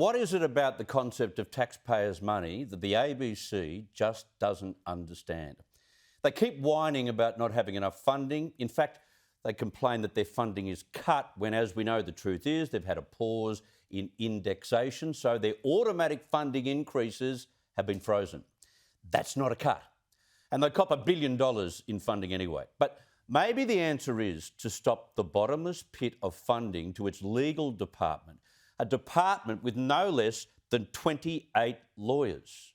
What is it about the concept of taxpayers' money that the ABC just doesn't understand? They keep whining about not having enough funding. In fact, they complain that their funding is cut when, as we know, the truth is they've had a pause in indexation, so their automatic funding increases have been frozen. That's not a cut. And they cop $1 billion in funding anyway. But maybe the answer is to stop the bottomless pit of funding to its legal department, a department with no less than 28 lawyers.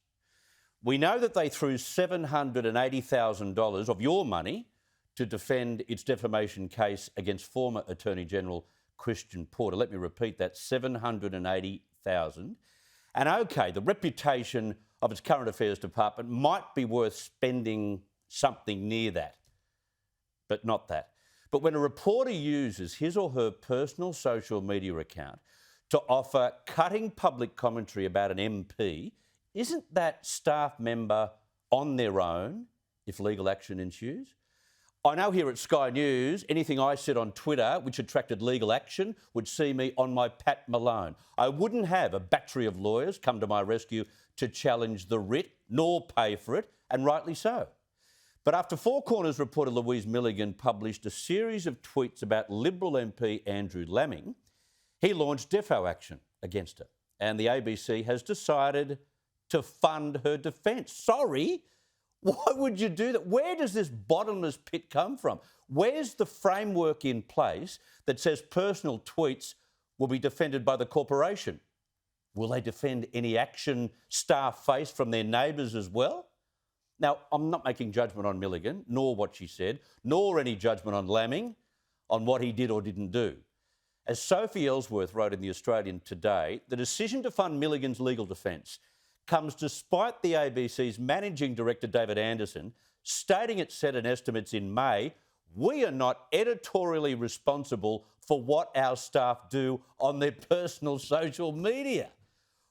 We know that they threw $780,000 of your money to defend its defamation case against former Attorney General Christian Porter. Let me repeat that, $780,000. And OK, the reputation of its current affairs department might be worth spending something near that, but not that. But when a reporter uses his or her personal social media account to offer cutting public commentary about an MP, isn't that staff member on their own if legal action ensues? I know here at Sky News, anything I said on Twitter which attracted legal action would see me on my Pat Malone. I wouldn't have a battery of lawyers come to my rescue to challenge the writ, nor pay for it, and rightly so. But after Four Corners reporter Louise Milligan published a series of tweets about Liberal MP Andrew Laming, he launched defo action against her. And the ABC has decided to fund her defence. Sorry? Why would you do that? Where does this bottomless pit come from? Where's the framework in place that says personal tweets will be defended by the corporation? Will they defend any action staff face from their neighbours as well? Now, I'm not making judgment on Milligan, nor what she said, nor any judgment on Laming, on what he did or didn't do. As Sophie Ellsworth wrote in The Australian today, the decision to fund Milligan's legal defence comes despite the ABC's managing director, David Anderson, stating at Senate estimates in May, we are not editorially responsible for what our staff do on their personal social media.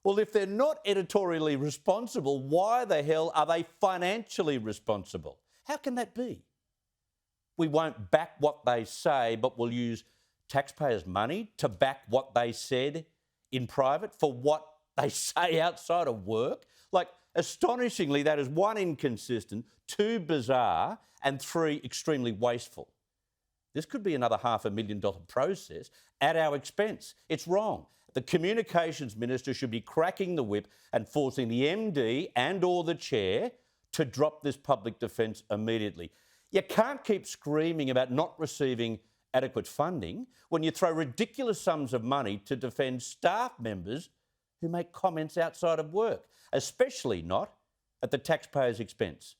Well, if they're not editorially responsible, why the hell are they financially responsible? How can that be? We won't back what they say, but we'll use taxpayers' money to back what they said in private for what they say outside of work. Like, astonishingly, that is one, inconsistent, two, bizarre, and three, extremely wasteful. This could be another $500,000 process at our expense. It's wrong. The Communications Minister should be cracking the whip and forcing the MD and or the Chair to drop this public defence immediately. You can't keep screaming about not receiving adequate funding when you throw ridiculous sums of money to defend staff members who make comments outside of work, especially not at the taxpayers' expense.